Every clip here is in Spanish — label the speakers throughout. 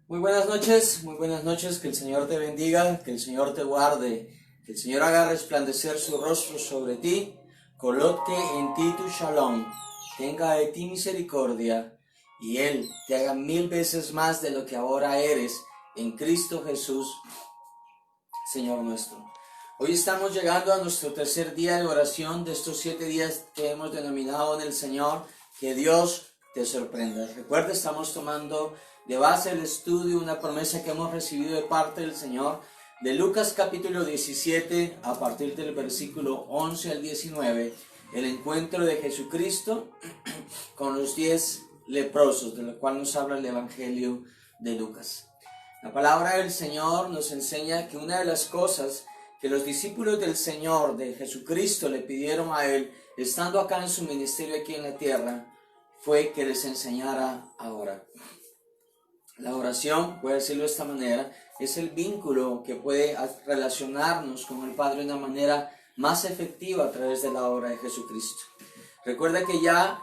Speaker 1: Muy buenas noches, que el Señor te bendiga, que el Señor te guarde, que el Señor haga resplandecer su rostro sobre ti, coloque en ti tu shalom, tenga de ti misericordia, y Él te haga 1000 veces más de lo que ahora eres, en Cristo Jesús, Señor nuestro. Hoy estamos llegando a nuestro tercer día de oración de estos 7 días que hemos denominado en el Señor, que Dios te sorprenda. Recuerda, estamos tomando de base el estudio una promesa que hemos recibido de parte del Señor de Lucas capítulo 17 a partir del versículo 11 al 19, el encuentro de Jesucristo con los 10 leprosos, de lo cual nos habla el Evangelio de Lucas. La palabra del Señor nos enseña que una de las cosas que los discípulos del Señor, de Jesucristo, le pidieron a Él, estando acá en su ministerio aquí en la tierra, fue que les enseñara a orar. La oración, puede decirlo de esta manera, es el vínculo que puede relacionarnos con el Padre de una manera más efectiva a través de la obra de Jesucristo. Recuerda que ya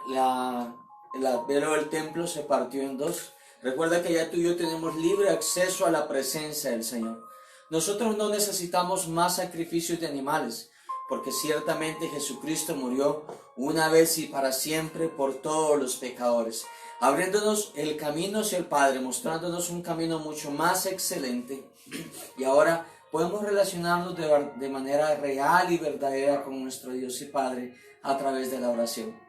Speaker 1: el velo del templo se partió en dos. Recuerda que ya tú y yo tenemos libre acceso a la presencia del Señor. Nosotros no necesitamos más sacrificios de animales, porque ciertamente Jesucristo murió una vez y para siempre por todos los pecadores, abriéndonos el camino hacia el Padre, mostrándonos un camino mucho más excelente. Y ahora podemos relacionarnos de manera real y verdadera con nuestro Dios y Padre a través de la oración.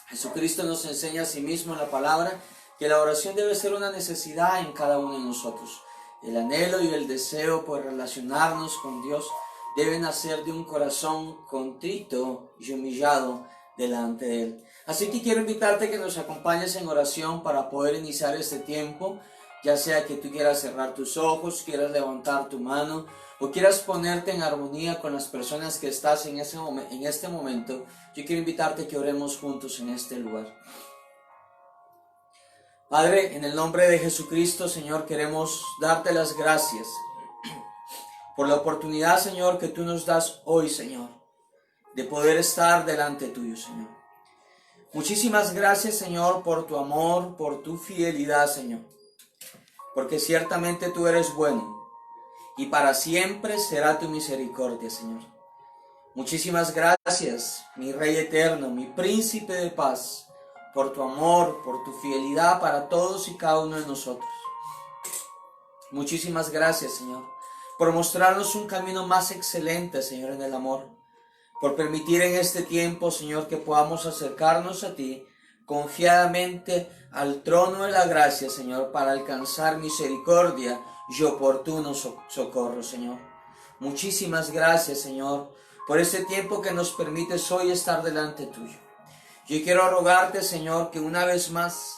Speaker 1: Jesucristo nos enseña a sí mismo en la palabra que la oración debe ser una necesidad en cada uno de nosotros. El anhelo y el deseo por relacionarnos con Dios deben nacer de un corazón contrito y humillado delante de Él. Así que quiero invitarte a que nos acompañes en oración para poder iniciar este tiempo, ya sea que tú quieras cerrar tus ojos, quieras levantar tu mano o quieras ponerte en armonía con las personas que estás en este momento. Yo quiero invitarte a que oremos juntos en este lugar. Padre, en el nombre de Jesucristo, Señor, queremos darte las gracias por la oportunidad, Señor, que tú nos das hoy, Señor, de poder estar delante tuyo, Señor. Muchísimas gracias, Señor, por tu amor, por tu fidelidad, Señor, porque ciertamente tú eres bueno y para siempre será tu misericordia, Señor. Muchísimas gracias, mi Rey eterno, mi Príncipe de paz, por tu amor, por tu fidelidad para todos y cada uno de nosotros. Muchísimas gracias, Señor, por mostrarnos un camino más excelente, Señor, en el amor, por permitir en este tiempo, Señor, que podamos acercarnos a ti confiadamente al trono de la gracia, Señor, para alcanzar misericordia y oportuno socorro, Señor. Muchísimas gracias, Señor, por este tiempo que nos permites hoy estar delante tuyo. Yo quiero rogarte, Señor, que una vez más,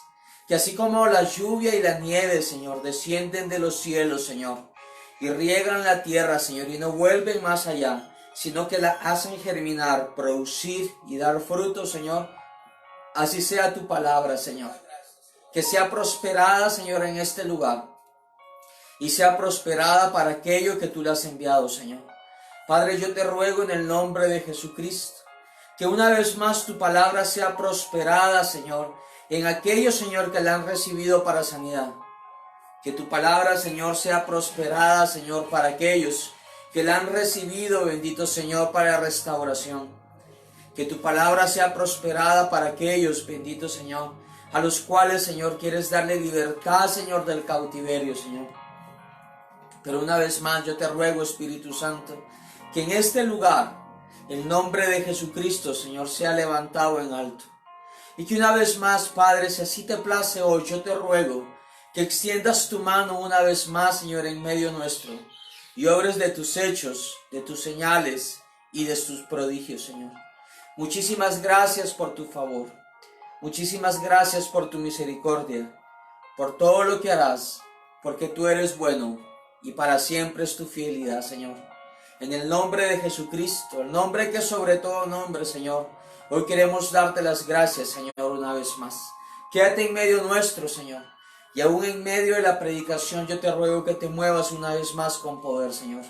Speaker 1: que así como la lluvia y la nieve, Señor, descienden de los cielos, Señor, y riegan la tierra, Señor, y no vuelven más allá, sino que la hacen germinar, producir y dar fruto, Señor, así sea tu palabra, Señor. Que sea prosperada, Señor, en este lugar, y sea prosperada para aquello que tú le has enviado, Señor. Padre, yo te ruego en el nombre de Jesucristo, que una vez más tu palabra sea prosperada, Señor, en aquellos, Señor, que la han recibido para sanidad. Que tu palabra, Señor, sea prosperada, Señor, para aquellos que la han recibido, bendito Señor, para restauración. Que tu palabra sea prosperada para aquellos, bendito Señor, a los cuales, Señor, quieres darle libertad, Señor, del cautiverio, Señor. Pero una vez más yo te ruego, Espíritu Santo, que en este lugar el nombre de Jesucristo, Señor, sea levantado en alto. Y que una vez más, Padre, si así te place hoy, yo te ruego que extiendas tu mano una vez más, Señor, en medio nuestro, y obres de tus hechos, de tus señales y de tus prodigios, Señor. Muchísimas gracias por tu favor. Muchísimas gracias por tu misericordia, por todo lo que harás, porque tú eres bueno y para siempre es tu fidelidad, Señor. En el nombre de Jesucristo, el nombre que sobre todo nombre, Señor, hoy queremos darte las gracias, Señor, una vez más. Quédate en medio nuestro, Señor. Y aún en medio de la predicación, yo te ruego que te muevas una vez más con poder, Señor.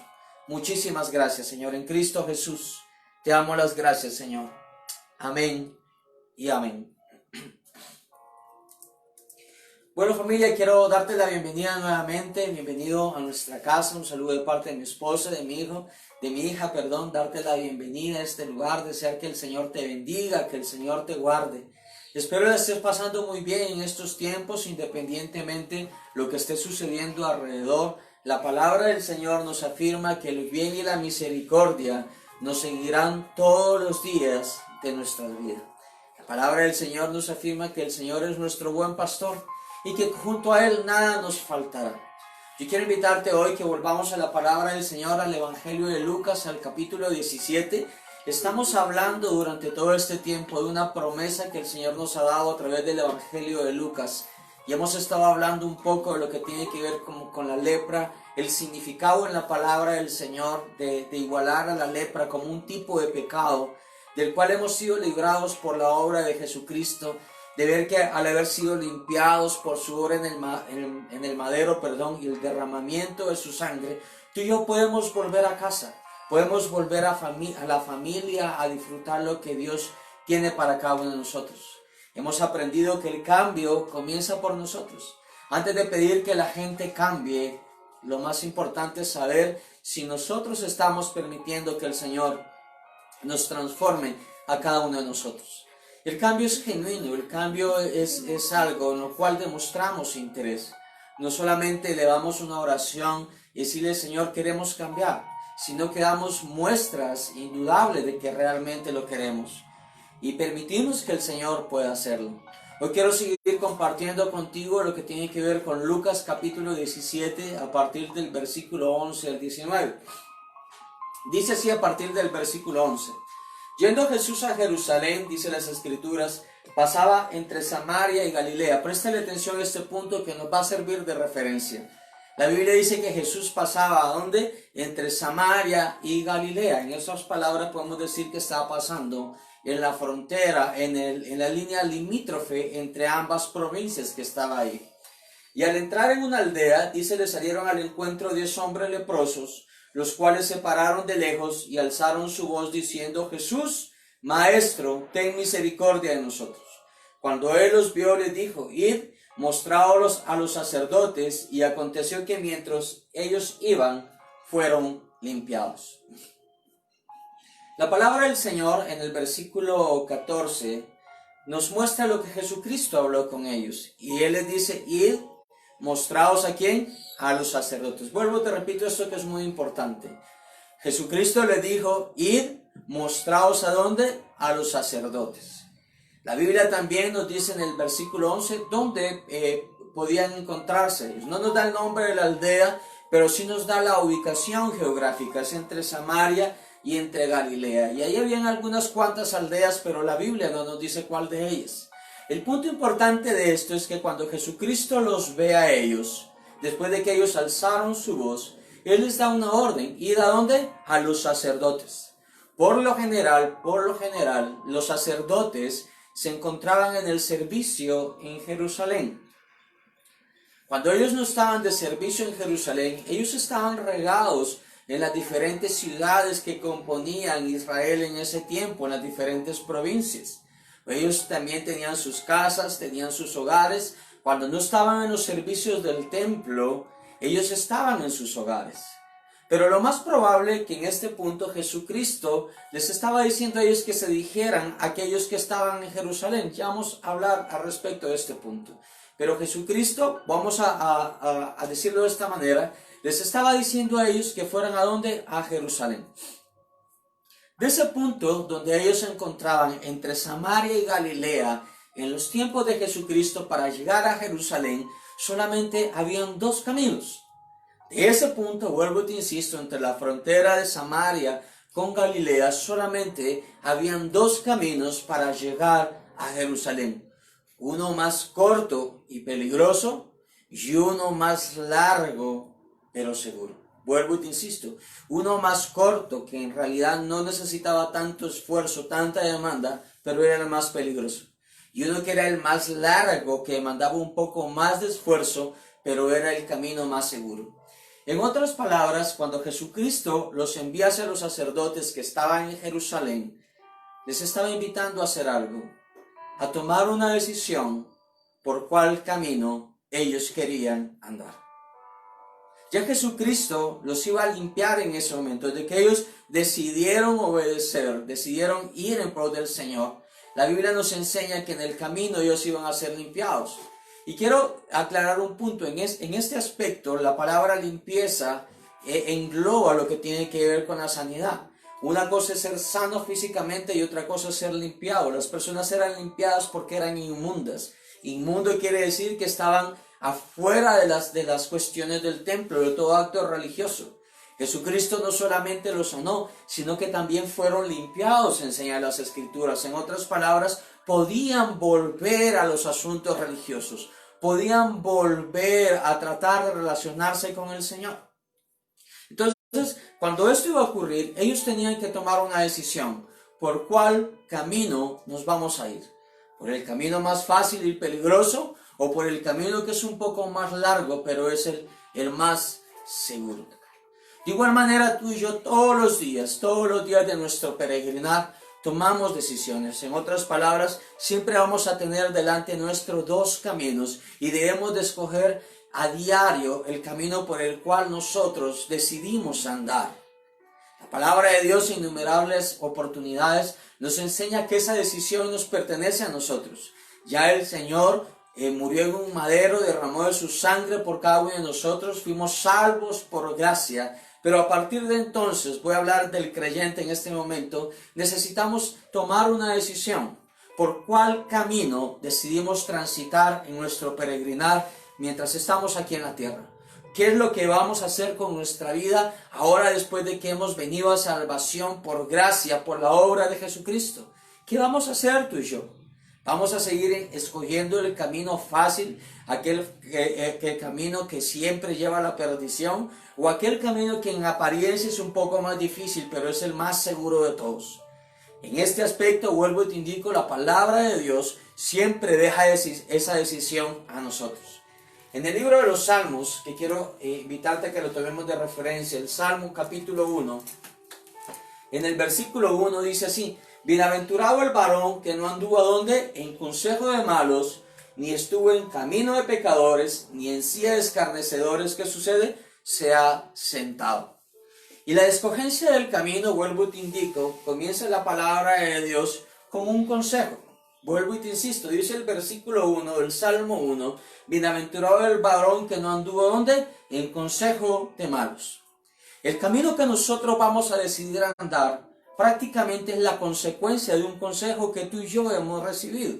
Speaker 1: Muchísimas gracias, Señor. En Cristo Jesús, te damos las gracias, Señor. Amén y amén. Bueno, familia, quiero darte la bienvenida nuevamente, bienvenido a nuestra casa, un saludo de parte de mi esposa, de mi hijo, de mi hija, perdón, darte la bienvenida a este lugar, desear que el Señor te bendiga, que el Señor te guarde. Espero que estés pasando muy bien en estos tiempos, independientemente lo que esté sucediendo alrededor. La palabra del Señor nos afirma que el bien y la misericordia nos seguirán todos los días de nuestra vida. La palabra del Señor nos afirma que el Señor es nuestro buen pastor y que junto a Él nada nos faltará. Yo quiero invitarte hoy que volvamos a la palabra del Señor, al Evangelio de Lucas, al capítulo 17. Estamos hablando durante todo este tiempo de una promesa que el Señor nos ha dado a través del Evangelio de Lucas. Y hemos estado hablando un poco de lo que tiene que ver con la lepra, el significado en la palabra del Señor de igualar a la lepra como un tipo de pecado, del cual hemos sido librados por la obra de Jesucristo, de ver que al haber sido limpiados por su obra en el madero, y el derramamiento de su sangre, tú y yo podemos volver a casa, podemos volver a la familia, a disfrutar lo que Dios tiene para cada uno de nosotros. Hemos aprendido que el cambio comienza por nosotros. Antes de pedir que la gente cambie, lo más importante es saber si nosotros estamos permitiendo que el Señor nos transforme a cada uno de nosotros. El cambio es genuino, el cambio es algo en lo cual demostramos interés. No solamente elevamos una oración y decirle, Señor, queremos cambiar, sino que damos muestras indudables de que realmente lo queremos. Y permitimos que el Señor pueda hacerlo. Hoy quiero seguir compartiendo contigo lo que tiene que ver con Lucas capítulo 17 a partir del versículo 11 al 19. Dice así a partir del versículo 11. Yendo Jesús a Jerusalén, dice las Escrituras, pasaba entre Samaria y Galilea. Préstale atención a este punto que nos va a servir de referencia. La Biblia dice que Jesús pasaba, ¿a dónde? Entre Samaria y Galilea. En esas palabras podemos decir que estaba pasando en la frontera, en la línea limítrofe entre ambas provincias que estaba ahí. Y al entrar en una aldea, dice, le salieron al encuentro 10 hombres leprosos, los cuales se pararon de lejos y alzaron su voz diciendo, Jesús, Maestro, ten misericordia de nosotros. Cuando él los vio, les dijo, id, mostraos a los sacerdotes, y aconteció que mientras ellos iban, fueron limpiados. La palabra del Señor en el versículo 14 nos muestra lo que Jesucristo habló con ellos. Y él les dice, id, mostraos a quién, a los sacerdotes. Vuelvo, te repito esto que es muy importante. Jesucristo le dijo, id, mostraos a dónde, a los sacerdotes. La Biblia también nos dice en el versículo 11 dónde podían encontrarse. No nos da el nombre de la aldea, pero sí nos da la ubicación geográfica. Es entre Samaria y entre Galilea. Y ahí habían algunas cuantas aldeas, pero la Biblia no nos dice cuál de ellas. El punto importante de esto es que cuando Jesucristo los ve a ellos, después de que ellos alzaron su voz, Él les da una orden. ¿Ir a dónde? A los sacerdotes. Por lo general, los sacerdotes se encontraban en el servicio en Jerusalén. Cuando ellos no estaban de servicio en Jerusalén, ellos estaban regados en las diferentes ciudades que componían Israel en ese tiempo, en las diferentes provincias. Ellos también tenían sus casas, tenían sus hogares. Cuando no estaban en los servicios del templo, ellos estaban en sus hogares. Pero lo más probable que en este punto Jesucristo les estaba diciendo a ellos que se dijeran a aquellos que estaban en Jerusalén. Ya vamos a hablar al respecto de este punto. Pero Jesucristo, vamos a decirlo de esta manera, les estaba diciendo a ellos que fueran ¿a dónde? A Jerusalén. De ese punto donde ellos se encontraban entre Samaria y Galilea, en los tiempos de Jesucristo, para llegar a Jerusalén, solamente habían 2 caminos. De ese punto, vuelvo y te insisto, entre la frontera de Samaria con Galilea, solamente habían 2 caminos para llegar a Jerusalén. Uno más corto y peligroso y uno más largo pero seguro. Vuelvo y te insisto, uno más corto que en realidad no necesitaba tanto esfuerzo, tanta demanda, pero era el más peligroso. Y uno que era el más largo, que demandaba un poco más de esfuerzo, pero era el camino más seguro. En otras palabras, cuando Jesucristo los envía hacia los sacerdotes que estaban en Jerusalén, les estaba invitando a hacer algo, a tomar una decisión por cuál camino ellos querían andar. Ya Jesucristo los iba a limpiar en ese momento, de que ellos decidieron obedecer, decidieron ir en pro del Señor. La Biblia nos enseña que en el camino ellos iban a ser limpiados. Y quiero aclarar un punto, en este aspecto la palabra limpieza engloba lo que tiene que ver con la sanidad. Una cosa es ser sano físicamente y otra cosa es ser limpiado. Las personas eran limpiadas porque eran inmundas. Inmundo quiere decir que estaban afuera de las cuestiones del templo, de todo acto religioso. Jesucristo no solamente los sanó, sino que también fueron limpiados, enseñan las Escrituras. En otras palabras, podían volver a los asuntos religiosos, podían volver a tratar de relacionarse con el Señor. Entonces, cuando esto iba a ocurrir, ellos tenían que tomar una decisión. ¿Por cuál camino nos vamos a ir? ¿Por el camino más fácil y peligroso? ¿O por el camino que es un poco más largo, pero es el más seguro? De igual manera, tú y yo todos los días de nuestro peregrinar, tomamos decisiones. En otras palabras, siempre vamos a tener delante nuestro dos caminos y debemos de escoger a diario el camino por el cual nosotros decidimos andar. La palabra de Dios en innumerables oportunidades nos enseña que esa decisión nos pertenece a nosotros. Ya el Señor murió en un madero, derramó de su sangre por cada uno de nosotros, fuimos salvos por gracia. Pero a partir de entonces, voy a hablar del creyente en este momento, necesitamos tomar una decisión. ¿Por cuál camino decidimos transitar en nuestro peregrinar mientras estamos aquí en la tierra? ¿Qué es lo que vamos a hacer con nuestra vida ahora después de que hemos venido a salvación por gracia, por la obra de Jesucristo? ¿Qué vamos a hacer tú y yo? ¿Vamos a seguir escogiendo el camino fácil, aquel camino que siempre lleva a la perdición, o aquel camino que en apariencia es un poco más difícil, pero es el más seguro de todos? En este aspecto, vuelvo y te indico, la palabra de Dios siempre deja esa decisión a nosotros. En el libro de los Salmos, que quiero invitarte a que lo tomemos de referencia, el Salmo capítulo 1, en el versículo 1 dice así: bienaventurado el varón que no anduvo ¿dónde? En consejo de malos, ni estuvo en camino de pecadores, ni en silla de escarnecedores. ¿Qué sucede? Se ha sentado. Y la escogencia del camino, vuelvo y te indico, comienza la palabra de Dios con un consejo. Vuelvo y te insisto, dice el versículo 1 del Salmo 1, bienaventurado el varón que no anduvo ¿dónde? En consejo de malos. El camino que nosotros vamos a decidir andar prácticamente es la consecuencia de un consejo que tú y yo hemos recibido.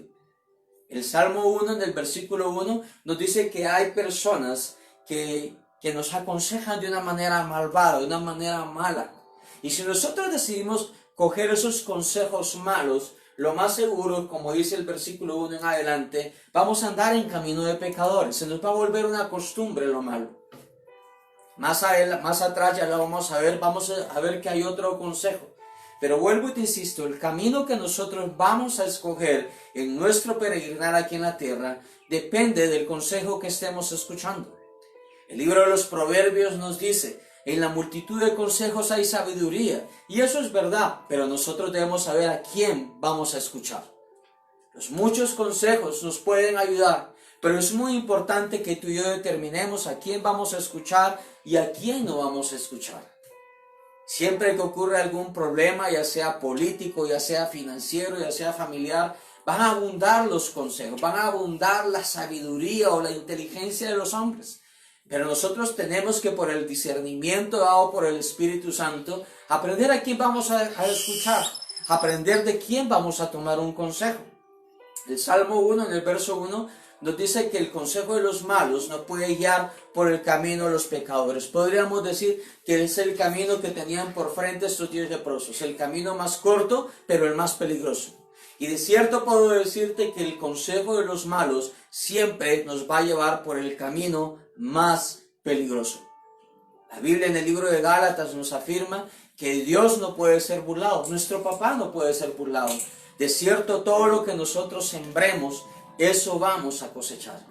Speaker 1: El Salmo 1, en el versículo 1, nos dice que hay personas que nos aconsejan de una manera malvada, de una manera mala. Y si nosotros decidimos coger esos consejos malos, lo más seguro, como dice el versículo 1 en adelante, vamos a andar en camino de pecadores. Se nos va a volver una costumbre lo malo. Más atrás ya lo vamos a ver que hay otro consejo. Pero vuelvo y te insisto, el camino que nosotros vamos a escoger en nuestro peregrinar aquí en la tierra depende del consejo que estemos escuchando. El libro de los Proverbios nos dice: en la multitud de consejos hay sabiduría. Y eso es verdad, pero nosotros debemos saber a quién vamos a escuchar. Los muchos consejos nos pueden ayudar, pero es muy importante que tú y yo determinemos a quién vamos a escuchar y a quién no vamos a escuchar. Siempre que ocurre algún problema, ya sea político, ya sea financiero, ya sea familiar, van a abundar los consejos, van a abundar la sabiduría o la inteligencia de los hombres. Pero nosotros tenemos que, por el discernimiento dado por el Espíritu Santo, aprender a quién vamos a escuchar, aprender de quién vamos a tomar un consejo. El Salmo 1, en el verso 1, nos dice que el consejo de los malos no puede guiar por el camino de los pecadores. Podríamos decir que es el camino que tenían por frente estos 10 leprosos, el camino más corto, pero el más peligroso. Y de cierto puedo decirte que el consejo de los malos siempre nos va a llevar por el camino más peligroso. La Biblia en el libro de Gálatas nos afirma que Dios no puede ser burlado, nuestro papá no puede ser burlado. De cierto, todo lo que nosotros sembremos, eso vamos a cosechar.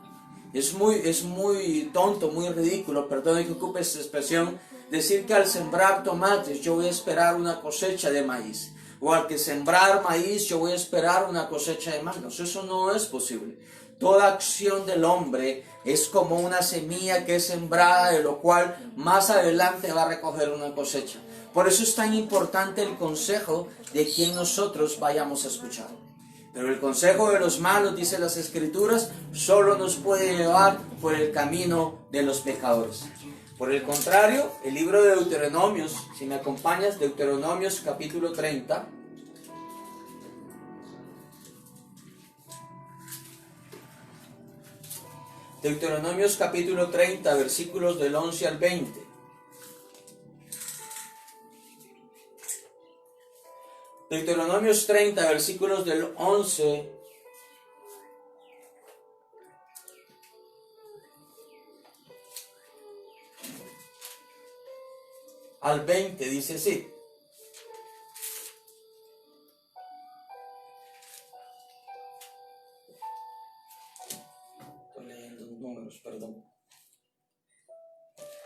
Speaker 1: Es muy tonto, muy ridículo, perdón que ocupe esta expresión, decir que al sembrar tomates yo voy a esperar una cosecha de maíz. O al que sembrar maíz yo voy a esperar una cosecha de mangos. Eso no es posible. Toda acción del hombre es como una semilla que es sembrada, de lo cual más adelante va a recoger una cosecha. Por eso es tan importante el consejo de quien nosotros vayamos a escuchar. Pero el consejo de los malos, dice las Escrituras, solo nos puede llevar por el camino de los pecadores. Por el contrario, el libro de Deuteronomios, si me acompañas, Deuteronomios capítulo 30. Deuteronomios capítulo 30, versículos del 11 al 20. Deuteronomios 30, versículos del 11 al 20, dice así. Estoy leyendo números, perdón.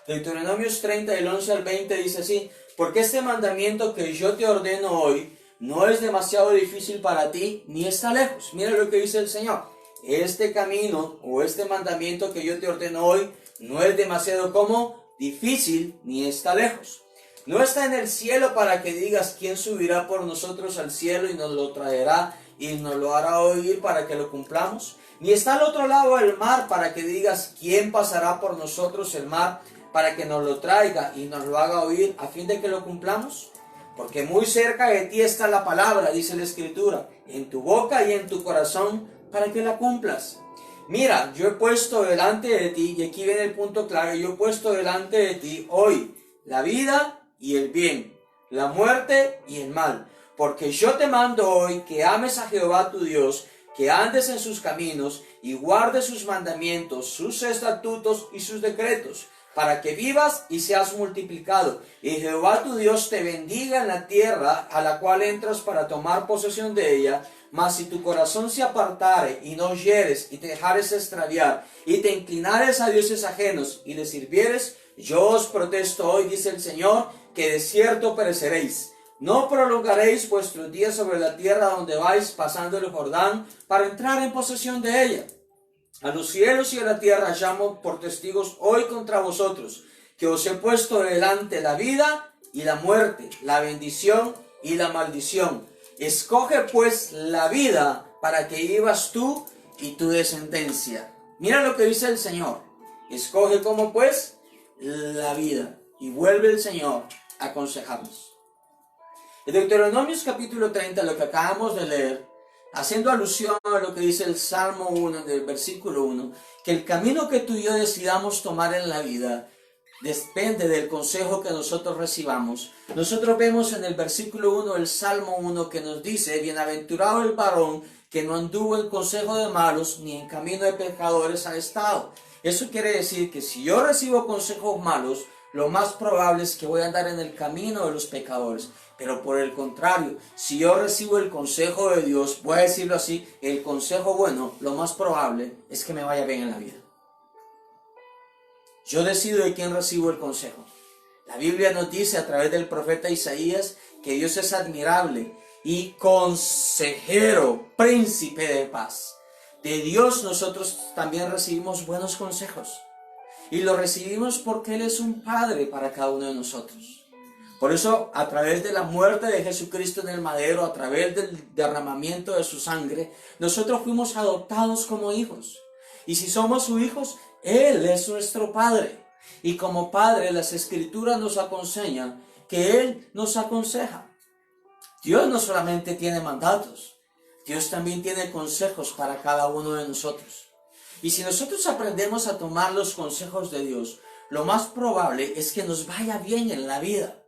Speaker 1: Deuteronomios 30, del 11 al 20 dice así: porque este mandamiento que yo te ordeno hoy no es demasiado difícil para ti, ni está lejos. Mira lo que dice el Señor. Este camino o este mandamiento que yo te ordeno hoy no es demasiado como difícil, ni está lejos. No está en el cielo para que digas quién subirá por nosotros al cielo y nos lo traerá y nos lo hará oír para que lo cumplamos. Ni está al otro lado del mar para que digas quién pasará por nosotros el mar para que nos lo traiga y nos lo haga oír a fin de que lo cumplamos. Porque muy cerca de ti está la palabra, dice la Escritura, en tu boca y en tu corazón, para que la cumplas. Mira, yo he puesto delante de ti, y aquí viene el punto claro, yo he puesto delante de ti hoy la vida y el bien, la muerte y el mal. Porque yo te mando hoy que ames a Jehová tu Dios, que andes en sus caminos y guardes sus mandamientos, sus estatutos y sus decretos, para que vivas y seas multiplicado, y Jehová tu Dios te bendiga en la tierra a la cual entras para tomar posesión de ella. Mas si tu corazón se apartare y no oyeres y te dejares extraviar y te inclinares a dioses ajenos y les sirvieres, yo os protesto hoy, dice el Señor, que de cierto pereceréis. No prolongaréis vuestros días sobre la tierra donde vais pasando el Jordán para entrar en posesión de ella. A los cielos y a la tierra llamo por testigos hoy contra vosotros, que os he puesto delante la vida y la muerte, la bendición y la maldición. Escoge pues la vida para que vivas tú y tu descendencia. Mira lo que dice el Señor. Escoge como pues la vida. Y vuelve el Señor a aconsejarnos. En Deuteronomios capítulo 30, lo que acabamos de leer, haciendo alusión a lo que dice el Salmo 1, del versículo 1, que el camino que tú y yo decidamos tomar en la vida depende del consejo que nosotros recibamos. Nosotros vemos en el versículo 1 del Salmo 1 que nos dice: bienaventurado el varón que no anduvo en consejo de malos, ni en camino de pecadores ha estado. Eso quiere decir que si yo recibo consejos malos, lo más probable es que voy a andar en el camino de los pecadores. Pero por el contrario, si yo recibo el consejo de Dios, voy a decirlo así, el consejo bueno, lo más probable es que me vaya bien en la vida. Yo decido de quién recibo el consejo. La Biblia nos dice a través del profeta Isaías que Dios es admirable y consejero, príncipe de paz. De Dios nosotros también recibimos buenos consejos. Y lo recibimos porque Él es un Padre para cada uno de nosotros. Por eso, a través de la muerte de Jesucristo en el madero, a través del derramamiento de su sangre, nosotros fuimos adoptados como hijos. Y si somos sus hijos, Él es nuestro Padre. Y como Padre, las Escrituras nos aconsejan que Él nos aconseja. Dios no solamente tiene mandatos, Dios también tiene consejos para cada uno de nosotros. Y si nosotros aprendemos a tomar los consejos de Dios, lo más probable es que nos vaya bien en la vida.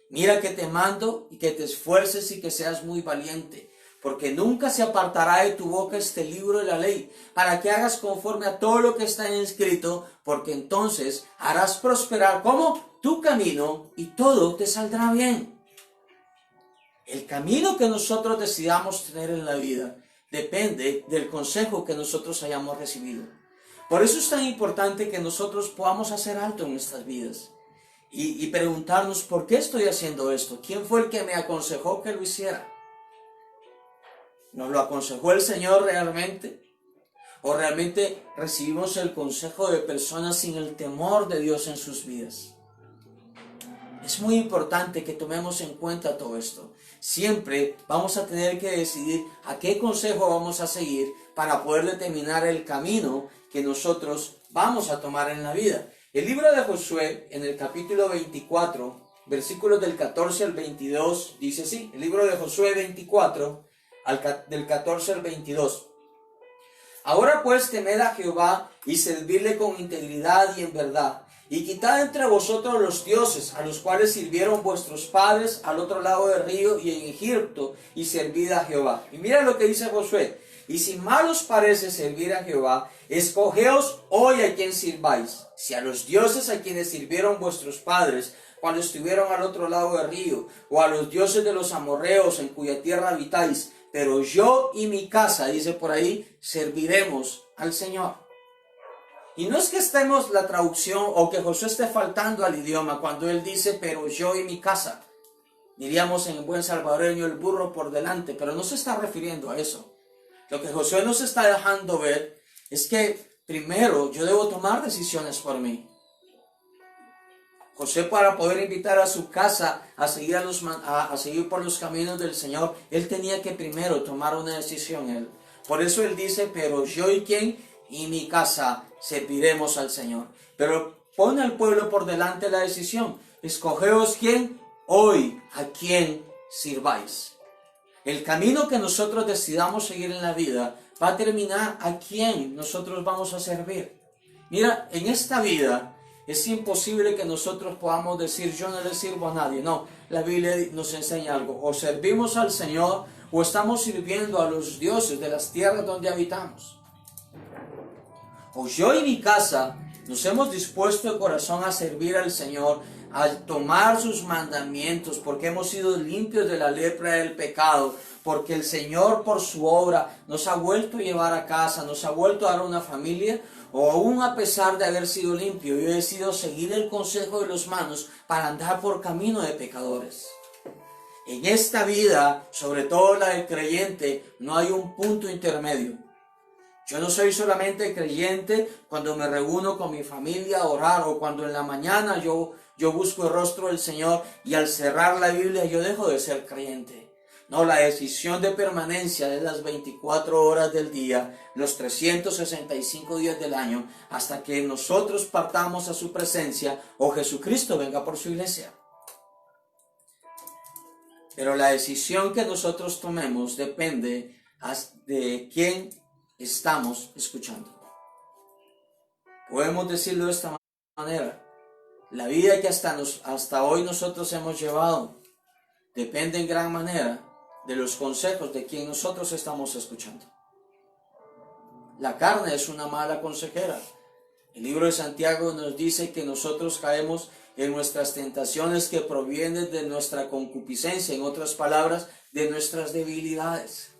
Speaker 1: Mira que te mando y que te esfuerces y que seas muy valiente, porque nunca se apartará de tu boca este libro de la ley, para que hagas conforme a todo lo que está escrito, porque entonces harás prosperar como tu camino y todo te saldrá bien. El camino que nosotros decidamos tener en la vida depende del consejo que nosotros hayamos recibido. Por eso es tan importante que nosotros podamos hacer alto en nuestras vidas y preguntarnos: ¿por qué estoy haciendo esto? ¿Quién fue el que me aconsejó que lo hiciera? ¿Nos lo aconsejó el Señor realmente? ¿O realmente recibimos el consejo de personas sin el temor de Dios en sus vidas? Es muy importante que tomemos en cuenta todo esto. Siempre vamos a tener que decidir a qué consejo vamos a seguir para poder determinar el camino que nosotros vamos a tomar en la vida. El libro de Josué, en el capítulo 24, versículos del 14 al 22, dice así. El libro de Josué 24, del 14 al 22. Ahora pues temed a Jehová y servidle con integridad y en verdad. Y quitad entre vosotros los dioses a los cuales sirvieron vuestros padres al otro lado del río y en Egipto, y servid a Jehová. Y mira lo que dice Josué. Y si mal os parece servir a Jehová, escogeos hoy a quien sirváis. Si a los dioses a quienes sirvieron vuestros padres cuando estuvieron al otro lado del río, o a los dioses de los amorreos en cuya tierra habitáis. Pero yo y mi casa, dice por ahí, serviremos al Señor. Y no es que estemos la traducción o que Josué esté faltando al idioma cuando él dice, pero yo y mi casa. Diríamos en buen salvadoreño el burro por delante, pero no se está refiriendo a eso. Lo que Josué nos está dejando ver es que primero yo debo tomar decisiones por mí. Josué, para poder invitar a su casa a seguir por los caminos del Señor, él tenía que primero tomar una decisión él. Por eso él dice, pero yo y quién y mi casa serviremos al Señor. Pero pone al pueblo por delante la decisión. Escogeos quién, hoy a quién sirváis. El camino que nosotros decidamos seguir en la vida va a determinar a quién nosotros vamos a servir. Mira, en esta vida es imposible que nosotros podamos decir yo no le sirvo a nadie. No, la Biblia nos enseña algo. O servimos al Señor o estamos sirviendo a los dioses de las tierras donde habitamos. O yo y mi casa nos hemos dispuesto de corazón a servir al Señor, a tomar sus mandamientos, porque hemos sido limpios de la lepra del pecado, porque el Señor por su obra nos ha vuelto a llevar a casa, nos ha vuelto a dar una familia, o aún a pesar de haber sido limpio, yo he decidido seguir el consejo de los manos para andar por camino de pecadores. En esta vida, sobre todo la del creyente, no hay un punto intermedio. Yo no soy solamente creyente cuando me reúno con mi familia a orar, o cuando en la mañana yo busco el rostro del Señor y al cerrar la Biblia yo dejo de ser creyente. No, la decisión de permanencia de las 24 horas del día, los 365 días del año, hasta que nosotros partamos a su presencia o Jesucristo venga por su iglesia. Pero la decisión que nosotros tomemos depende de quién estamos escuchando. Podemos decirlo de esta manera. La vida que hasta hoy nosotros hemos llevado depende en gran manera de los consejos de quien nosotros estamos escuchando. La carne es una mala consejera. El libro de Santiago nos dice que nosotros caemos en nuestras tentaciones que provienen de nuestra concupiscencia, en otras palabras, de nuestras debilidades.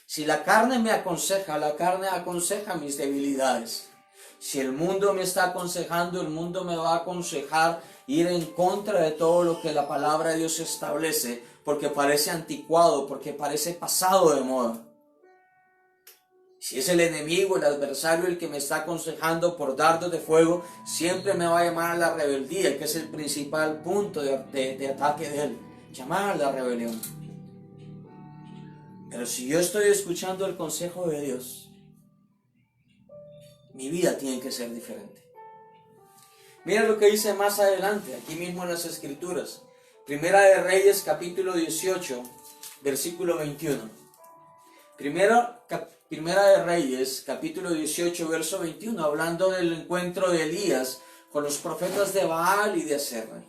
Speaker 1: Si la carne me aconseja, la carne aconseja mis debilidades. Si el mundo me está aconsejando, el mundo me va a aconsejar ir en contra de todo lo que la palabra de Dios establece, porque parece anticuado, porque parece pasado de moda. Si es el enemigo, el adversario, el que me está aconsejando por dardos de fuego, siempre me va a llamar a la rebeldía, que es el principal punto de ataque de él, llamar a la rebelión. Pero si yo estoy escuchando el consejo de Dios, mi vida tiene que ser diferente. Mira lo que dice más adelante, aquí mismo en las Escrituras. Primera de Reyes, capítulo 18, versículo 21. Primera de Reyes, capítulo 18, verso 21, hablando del encuentro de Elías con los profetas de Baal y de Aserra.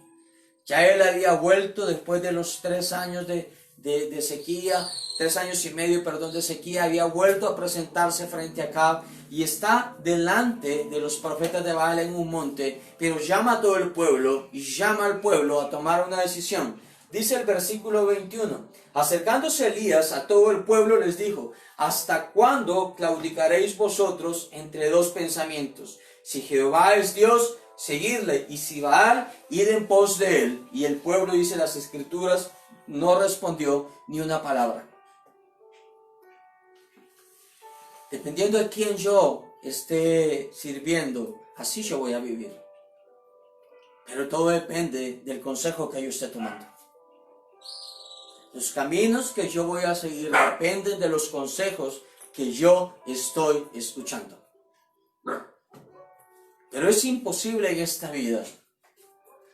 Speaker 1: Ya él había vuelto después de los 3 años de sequía, 3 años y medio, de sequía, había vuelto a presentarse frente a Acab y está delante de los profetas de Baal en un monte, pero llama a todo el pueblo y llama al pueblo a tomar una decisión. Dice el versículo 21, acercándose Elías a todo el pueblo les dijo, ¿hasta cuándo claudicaréis vosotros entre dos pensamientos? Si Jehová es Dios, seguidle, y si Baal, id en pos de él. Y el pueblo, dice las Escrituras, no respondió ni una palabra. Dependiendo de quién yo esté sirviendo, así yo voy a vivir. Pero todo depende del consejo que yo esté tomando. Los caminos que yo voy a seguir dependen de los consejos que yo estoy escuchando. Pero es imposible en esta vida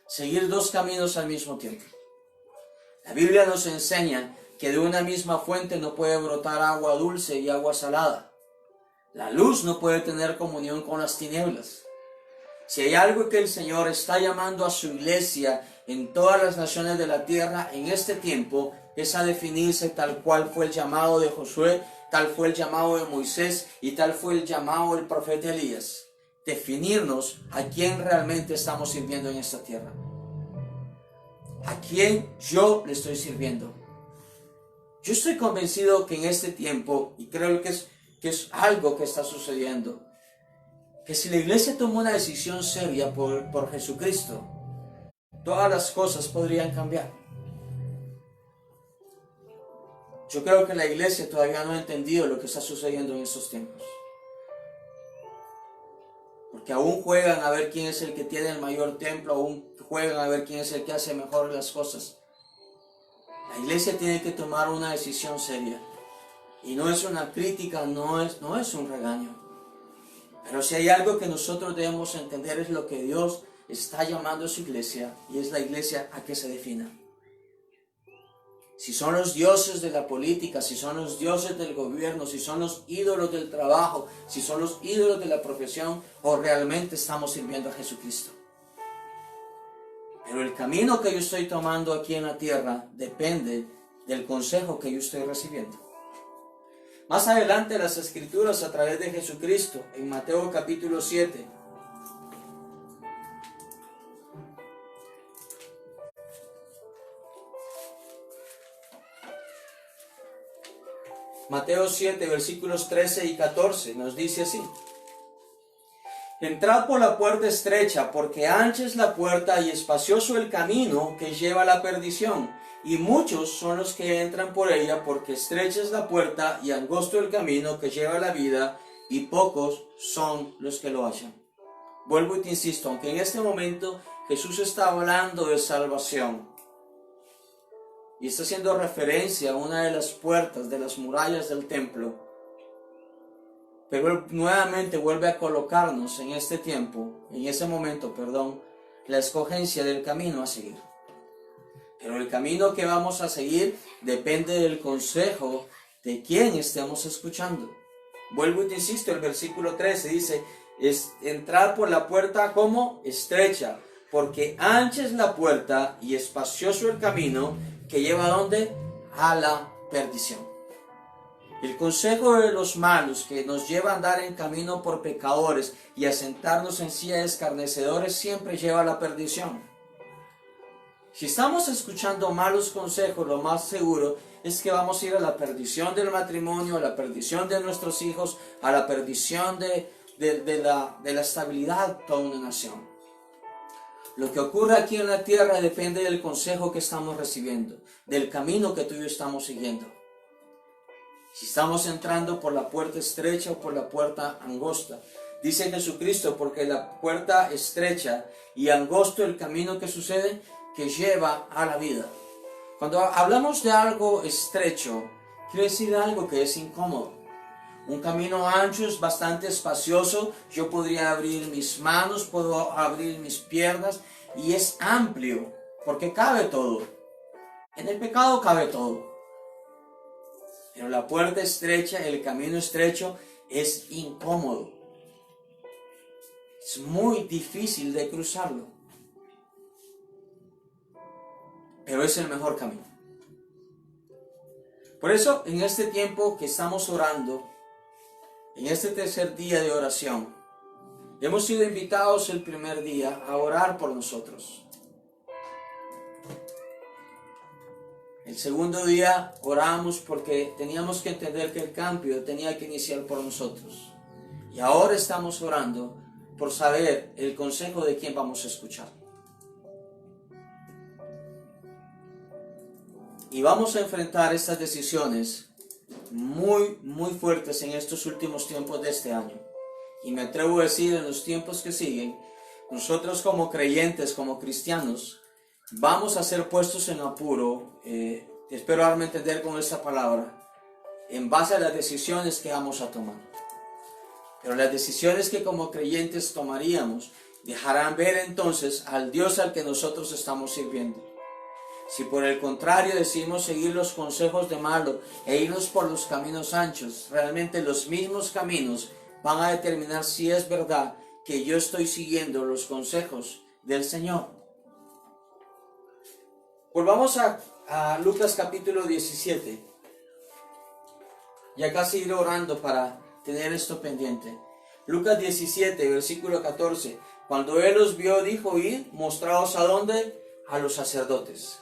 Speaker 1: seguir dos caminos al mismo tiempo. La Biblia nos enseña que de una misma fuente no puede brotar agua dulce y agua salada. La luz no puede tener comunión con las tinieblas. Si hay algo que el Señor está llamando a su iglesia en todas las naciones de la tierra en este tiempo, es a definirse tal cual fue el llamado de Josué, tal fue el llamado de Moisés y tal fue el llamado del profeta Elías. Definirnos a quién realmente estamos sirviendo en esta tierra. ¿A quién yo le estoy sirviendo? Yo estoy convencido que en este tiempo, y creo que es algo que está sucediendo, que si la iglesia toma una decisión seria por Jesucristo, todas las cosas podrían cambiar. Yo creo que la iglesia todavía no ha entendido lo que está sucediendo en estos tiempos. Porque aún juegan a ver quién es el que tiene el mayor templo, aún juegan a ver quién es el que hace mejor las cosas. La iglesia tiene que tomar una decisión seria. Y no es una crítica, no es un regaño. Pero si hay algo que nosotros debemos entender es lo que Dios está llamando a su iglesia, y es la iglesia a que se defina. Si son los dioses de la política, si son los dioses del gobierno, si son los ídolos del trabajo, si son los ídolos de la profesión, o realmente estamos sirviendo a Jesucristo. Pero el camino que yo estoy tomando aquí en la tierra depende del consejo que yo estoy recibiendo. Más adelante las Escrituras a través de Jesucristo, en Mateo capítulo 7, Mateo 7, versículos 13 y 14, nos dice así: Entrad por la puerta estrecha, porque ancha es la puerta y espacioso el camino que lleva a la perdición, y muchos son los que entran por ella, porque estrecha es la puerta y angosto el camino que lleva a la vida, y pocos son los que lo hallan. Vuelvo y te insisto, aunque en este momento Jesús está hablando de salvación, y está haciendo referencia a una de las puertas de las murallas del templo, pero Él nuevamente vuelve a colocarnos en este tiempo, en ese momento, la escogencia del camino a seguir. Pero el camino que vamos a seguir depende del consejo de quien estemos escuchando. Vuelvo y te insisto, el versículo 13 dice: entrar por la puerta como estrecha, porque ancha es la puerta y espacioso el camino que lleva ¿a dónde? A la perdición. El consejo de los malos, que nos lleva a andar en camino por pecadores y a sentarnos en silla de escarnecedores, siempre lleva a la perdición. Si estamos escuchando malos consejos, lo más seguro es que vamos a ir a la perdición del matrimonio, a la perdición de nuestros hijos, a la perdición de la estabilidad de toda una nación. Lo que ocurre aquí en la tierra depende del consejo que estamos recibiendo, del camino que tú y yo estamos siguiendo. Si estamos entrando por la puerta estrecha o por la puerta angosta. Dice Jesucristo, porque la puerta estrecha y angosto el camino que sucede, que lleva a la vida. Cuando hablamos de algo estrecho, quiere decir algo que es incómodo. Un camino ancho es bastante espacioso, yo podría abrir mis manos, puedo abrir mis piernas, y es amplio, porque cabe todo. En el pecado cabe todo. Pero la puerta estrecha, el camino estrecho, es incómodo. Es muy difícil de cruzarlo. Pero es el mejor camino. Por eso, en este tiempo que estamos orando, en este tercer día de oración, hemos sido invitados el primer día a orar por nosotros. El segundo día oramos porque teníamos que entender que el cambio tenía que iniciar por nosotros. Y ahora estamos orando por saber el consejo de quién vamos a escuchar. Y vamos a enfrentar estas decisiones muy fuertes en estos últimos tiempos de este año. Y me atrevo a decir, en los tiempos que siguen, nosotros como creyentes, como cristianos, vamos a ser puestos en apuro, espero darme a entender con esta palabra, en base a las decisiones que vamos a tomar. Pero las decisiones que como creyentes tomaríamos dejarán ver entonces al Dios al que nosotros estamos sirviendo. Si por el contrario decidimos seguir los consejos de malo e irnos por los caminos anchos, realmente los mismos caminos van a determinar si es verdad que yo estoy siguiendo los consejos del Señor. Volvamos a Lucas capítulo 17. Ya casi iré orando para tener esto pendiente. Lucas 17, versículo 14. Cuando él los vio, dijo: id, mostraos a dónde, a los sacerdotes.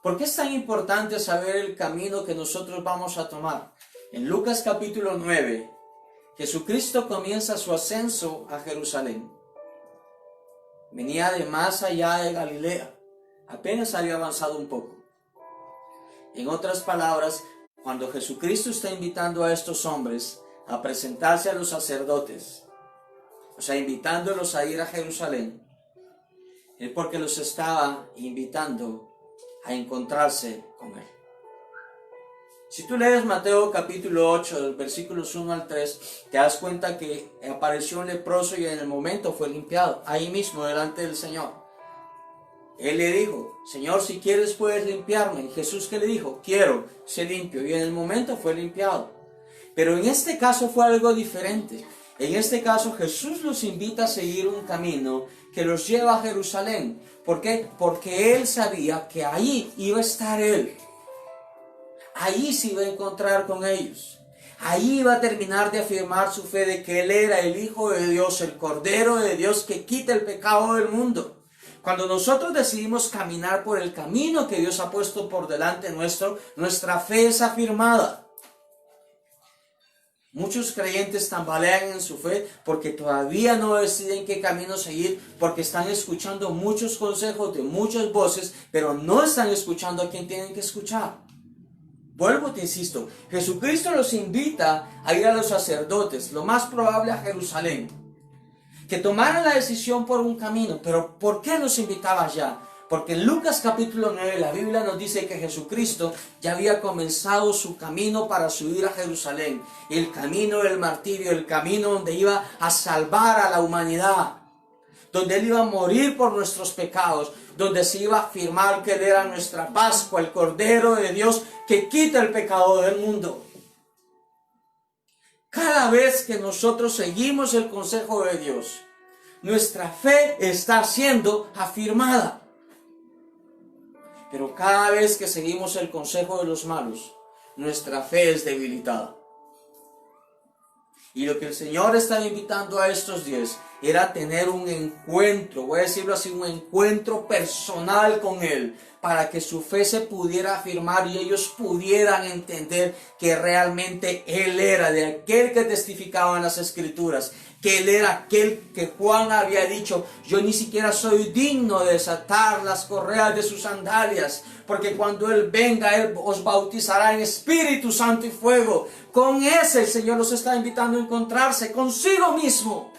Speaker 1: ¿Por qué es tan importante saber el camino que nosotros vamos a tomar? En Lucas capítulo 9, Jesucristo comienza su ascenso a Jerusalén. Venía de más allá de Galilea. Apenas había avanzado un poco. En otras palabras, cuando Jesucristo está invitando a estos hombres a presentarse a los sacerdotes, o sea, invitándolos a ir a Jerusalén, es porque los estaba invitando a encontrarse con Él. Si tú lees Mateo capítulo 8, versículos 1 al 3, te das cuenta que apareció un leproso y en el momento fue limpiado, ahí mismo delante del Señor. Él le dijo: Señor, si quieres puedes limpiarme. Y Jesús, ¿qué le dijo? Quiero, sé limpio. Y en el momento fue limpiado. Pero en este caso fue algo diferente. En este caso Jesús los invita a seguir un camino que los lleva a Jerusalén. ¿Por qué? Porque Él sabía que ahí iba a estar Él. Ahí se iba a encontrar con ellos. Ahí iba a terminar de afirmar su fe de que Él era el Hijo de Dios, el Cordero de Dios que quita el pecado del mundo. Cuando nosotros decidimos caminar por el camino que Dios ha puesto por delante nuestro, nuestra fe es afirmada. Muchos creyentes tambalean en su fe porque todavía no deciden qué camino seguir, porque están escuchando muchos consejos de muchas voces, pero no están escuchando a quien tienen que escuchar. Vuelvo, te insisto, Jesucristo los invita a ir a los sacerdotes, lo más probable a Jerusalén, que tomaran la decisión por un camino. Pero ¿por qué los invitaba allá? Porque en Lucas capítulo 9 la Biblia nos dice que Jesucristo ya había comenzado su camino para subir a Jerusalén. El camino del martirio, el camino donde iba a salvar a la humanidad, donde Él iba a morir por nuestros pecados, donde se iba a afirmar que Él era nuestra Pascua, el Cordero de Dios que quita el pecado del mundo. Cada vez que nosotros seguimos el consejo de Dios, nuestra fe está siendo afirmada. Pero cada vez que seguimos el consejo de los malos, nuestra fe es debilitada. Y lo que el Señor estaba invitando a estos 10 era tener un encuentro, voy a decirlo así, un encuentro personal con Él, para que su fe se pudiera afirmar y ellos pudieran entender que realmente Él era de aquel que testificaba en las Escrituras, que Él era aquel que Juan había dicho: yo ni siquiera soy digno de desatar las correas de sus sandalias, porque cuando Él venga, Él os bautizará en Espíritu Santo y fuego. Con ese el Señor los está invitando a encontrarse consigo mismo.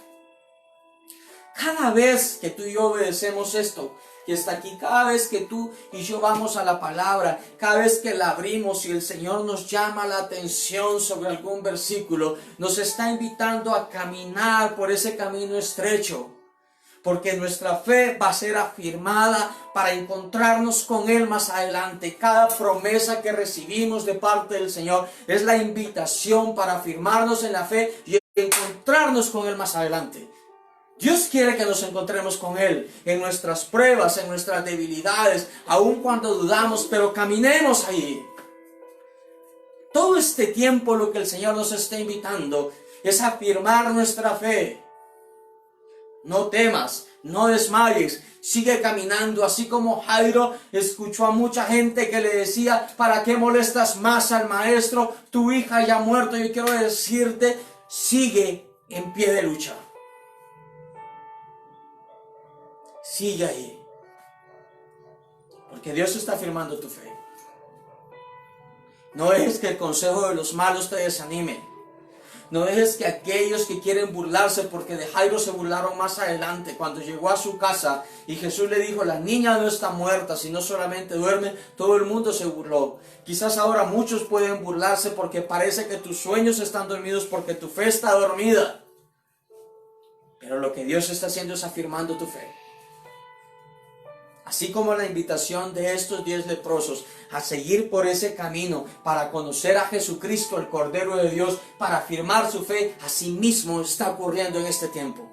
Speaker 1: Cada vez que tú y yo obedecemos esto, que está aquí, cada vez que tú y yo vamos a la palabra, cada vez que la abrimos y el Señor nos llama la atención sobre algún versículo, nos está invitando a caminar por ese camino estrecho, porque nuestra fe va a ser afirmada para encontrarnos con Él más adelante. Cada promesa que recibimos de parte del Señor es la invitación para afirmarnos en la fe y encontrarnos con Él más adelante. Dios quiere que nos encontremos con Él en nuestras pruebas, en nuestras debilidades, aun cuando dudamos, pero caminemos ahí. Todo este tiempo lo que el Señor nos está invitando es afirmar nuestra fe. No temas, no desmayes, sigue caminando, así como Jairo escuchó a mucha gente que le decía: ¿para qué molestas más al maestro? Tu hija ya ha muerto. Yo quiero decirte, sigue en pie de lucha. Sigue ahí, porque Dios está afirmando tu fe. No dejes que el consejo de los malos te desanime. No dejes que aquellos que quieren burlarse, porque de Jairo se burlaron más adelante, cuando llegó a su casa y Jesús le dijo, la niña no está muerta, sino solamente duerme, todo el mundo se burló. Quizás ahora muchos pueden burlarse porque parece que tus sueños están dormidos, porque tu fe está dormida. Pero lo que Dios está haciendo es afirmando tu fe. Así como la invitación de estos 10 leprosos a seguir por ese camino para conocer a Jesucristo, el Cordero de Dios, para afirmar su fe, así mismo está ocurriendo en este tiempo.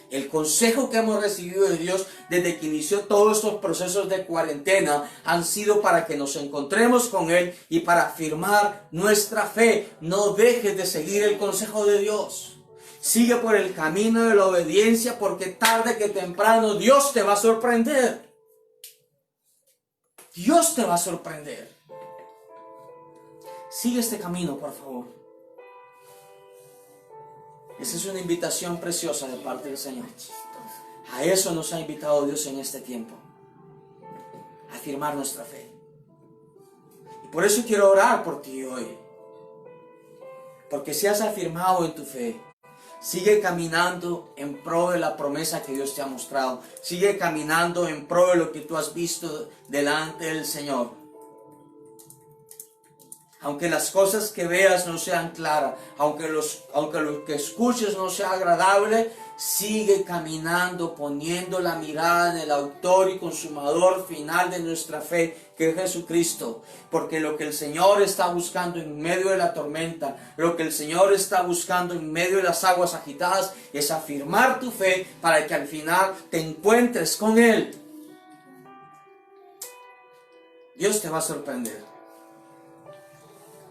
Speaker 1: El consejo que hemos recibido de Dios desde que inició todos estos procesos de cuarentena han sido para que nos encontremos con Él y para afirmar nuestra fe. No dejes de seguir el consejo de Dios. Sigue por el camino de la obediencia, porque tarde que temprano Dios te va a sorprender. Dios te va a sorprender. Sigue este camino, por favor. Esa es una invitación preciosa de parte del Señor. A eso nos ha invitado Dios en este tiempo. A afirmar nuestra fe. Y por eso quiero orar por ti hoy. Porque si has afirmado en tu fe, sigue caminando en pro de la promesa que Dios te ha mostrado. Sigue caminando en pro de lo que tú has visto delante del Señor. Aunque las cosas que veas no sean claras, aunque lo que escuches no sea agradable, sigue caminando, poniendo la mirada en el autor y consumador final de nuestra fe, que es Jesucristo. Porque lo que el Señor está buscando en medio de la tormenta, lo que el Señor está buscando en medio de las aguas agitadas, es afirmar tu fe para que al final te encuentres con Él. Dios te va a sorprender.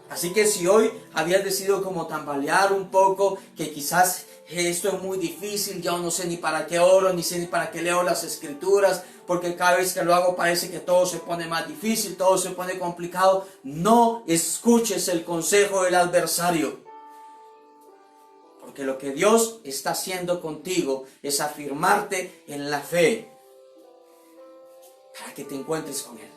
Speaker 1: Así que si hoy habías decidido como tambalear un poco, que quizás esto es muy difícil, ya no sé ni para qué oro, ni sé ni para qué leo las escrituras, porque cada vez que lo hago parece que todo se pone más difícil, todo se pone complicado, no escuches el consejo del adversario. Porque lo que Dios está haciendo contigo es afirmarte en la fe, para que te encuentres con Él.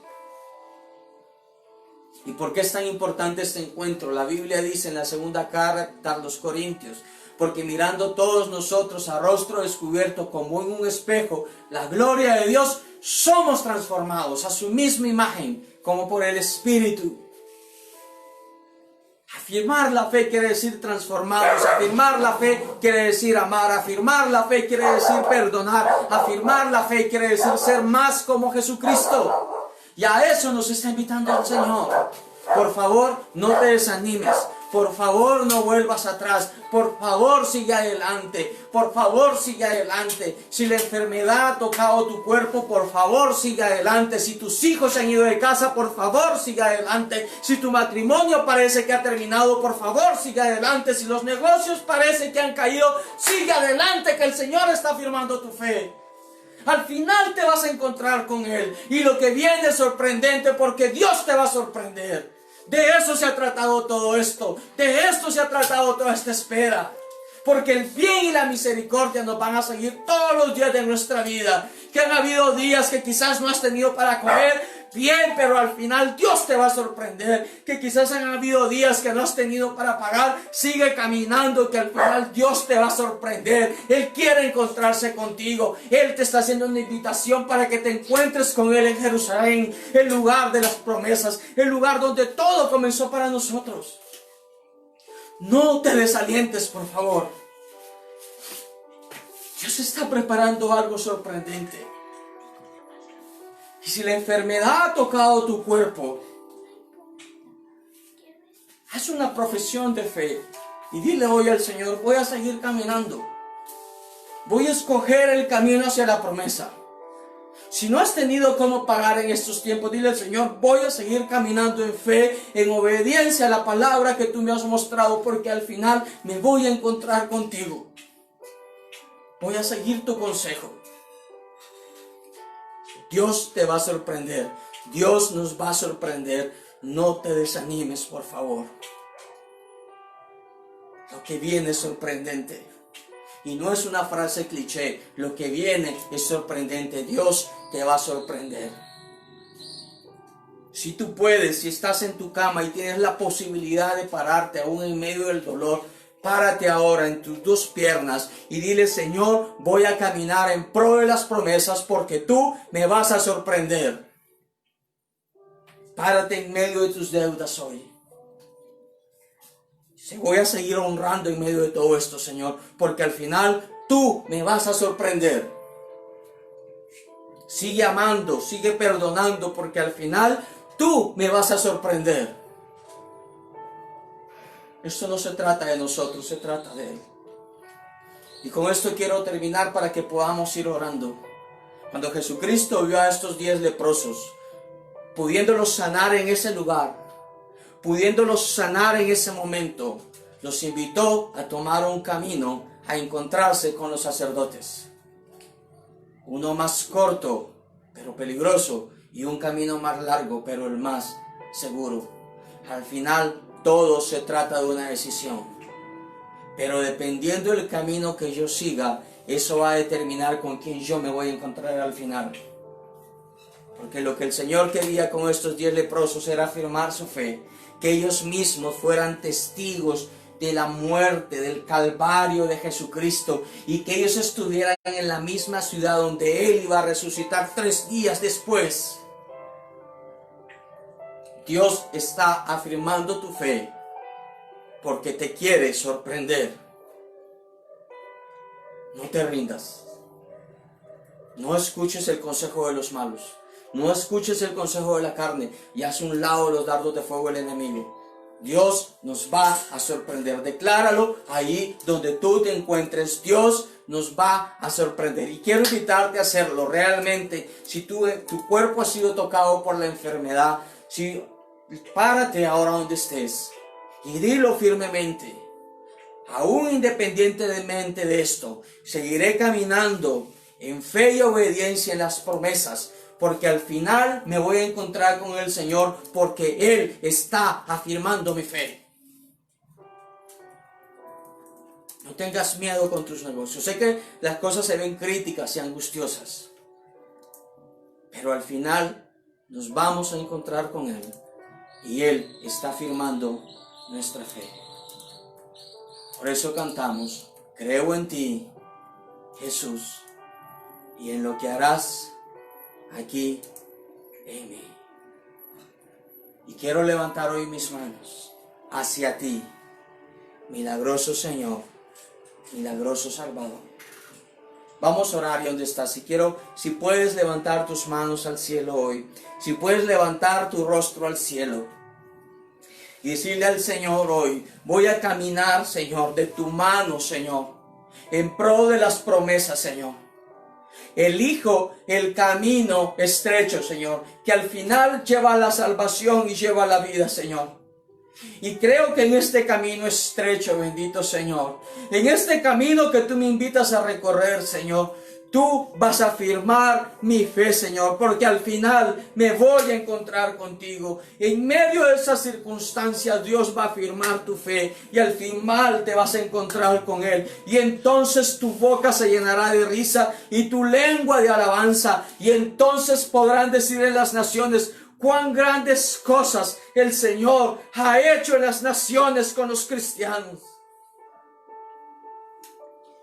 Speaker 1: ¿Y por qué es tan importante este encuentro? La Biblia dice en la segunda carta a los Corintios, porque mirando todos nosotros a rostro descubierto como en un espejo la gloria de Dios, somos transformados a su misma imagen, como por el Espíritu. Afirmar la fe quiere decir transformados, afirmar la fe quiere decir amar, afirmar la fe quiere decir perdonar, afirmar la fe quiere decir ser más como Jesucristo. Y a eso nos está invitando el Señor. Por favor, no te desanimes. Por favor, no vuelvas atrás. Por favor, sigue adelante. Por favor, sigue adelante. Si la enfermedad ha tocado tu cuerpo, por favor, sigue adelante. Si tus hijos se han ido de casa, por favor, sigue adelante. Si tu matrimonio parece que ha terminado, por favor, sigue adelante. Si los negocios parece que han caído, sigue adelante, que el Señor está afirmando tu fe. Al final te vas a encontrar con Él. Y lo que viene es sorprendente, porque Dios te va a sorprender. De eso se ha tratado todo esto. De esto se ha tratado toda esta espera. Porque el bien y la misericordia nos van a seguir todos los días de nuestra vida. Que han habido días que quizás no has tenido para comer. Bien, pero al final Dios te va a sorprender. Que quizás han habido días que no has tenido para pagar. Sigue caminando, que al final Dios te va a sorprender. Él quiere encontrarse contigo. Él te está haciendo una invitación para que te encuentres con Él en Jerusalén, el lugar de las promesas, el lugar donde todo comenzó para nosotros. No te desalientes, por favor. Dios está preparando algo sorprendente. Y si la enfermedad ha tocado tu cuerpo, haz una profesión de fe y dile hoy al Señor: voy a seguir caminando, voy a escoger el camino hacia la promesa. Si no has tenido cómo pagar en estos tiempos, dile al Señor: voy a seguir caminando en fe, en obediencia a la palabra que tú me has mostrado, porque al final me voy a encontrar contigo. Voy a seguir tu consejo. Dios te va a sorprender. Dios nos va a sorprender. No te desanimes, por favor. Lo que viene es sorprendente. Y no es una frase cliché. Lo que viene es sorprendente. Dios te va a sorprender. Si tú puedes, si estás en tu cama y tienes la posibilidad de pararte aún en medio del dolor, párate ahora en tus dos piernas y dile: Señor, voy a caminar en pro de las promesas porque tú me vas a sorprender. Párate en medio de tus deudas hoy. Te voy a seguir honrando en medio de todo esto, Señor, porque al final tú me vas a sorprender. Sigue amando, sigue perdonando, porque al final tú me vas a sorprender. Esto no se trata de nosotros, se trata de Él. Y con esto quiero terminar para que podamos ir orando. Cuando Jesucristo vio a estos 10 leprosos, pudiéndolos sanar en ese lugar, pudiéndolos sanar en ese momento, los invitó a tomar un camino a encontrarse con los sacerdotes. Uno más corto, pero peligroso, y un camino más largo, pero el más seguro. Al final, todo se trata de una decisión. Pero dependiendo del camino que yo siga, eso va a determinar con quién yo me voy a encontrar al final. Porque lo que el Señor quería con estos 10 leprosos era afirmar su fe, que ellos mismos fueran testigos de la muerte, del calvario de Jesucristo, y que ellos estuvieran en la misma ciudad donde Él iba a resucitar 3 días después. Dios está afirmando tu fe porque te quiere sorprender. No te rindas. No escuches el consejo de los malos. No escuches el consejo de la carne y haz un lado los dardos de fuego del enemigo. Dios nos va a sorprender. Decláralo ahí donde tú te encuentres. Dios nos va a sorprender. Y quiero invitarte a hacerlo realmente. Si tu cuerpo ha sido tocado por la enfermedad, párate ahora donde estés y dilo firmemente. Aún independientemente de esto, seguiré caminando en fe y obediencia en las promesas, porque al final me voy a encontrar con el Señor, porque Él está afirmando mi fe. No tengas miedo con tus negocios. Sé que las cosas se ven críticas y angustiosas, pero al final nos vamos a encontrar con Él, y Él está afirmando nuestra fe. Por eso cantamos: creo en ti, Jesús, y en lo que harás aquí en mí. Y quiero levantar hoy mis manos hacia ti, milagroso Señor, milagroso Salvador. Vamos a orar. Y donde estás, si puedes levantar tus manos al cielo hoy, si puedes levantar tu rostro al cielo y decirle al Señor hoy: voy a caminar, Señor, de tu mano, Señor, en pro de las promesas, Señor. Elijo el camino estrecho, Señor, que al final lleva a la salvación y lleva a la vida, Señor. Y creo que en este camino estrecho, bendito Señor, en este camino que tú me invitas a recorrer, Señor, tú vas a afirmar mi fe, Señor, porque al final me voy a encontrar contigo. En medio de esas circunstancias, Dios va a afirmar tu fe y al final te vas a encontrar con Él. Y entonces tu boca se llenará de risa y tu lengua de alabanza. Y entonces podrán decir en las naciones: cuán grandes cosas el Señor ha hecho en las naciones con los cristianos.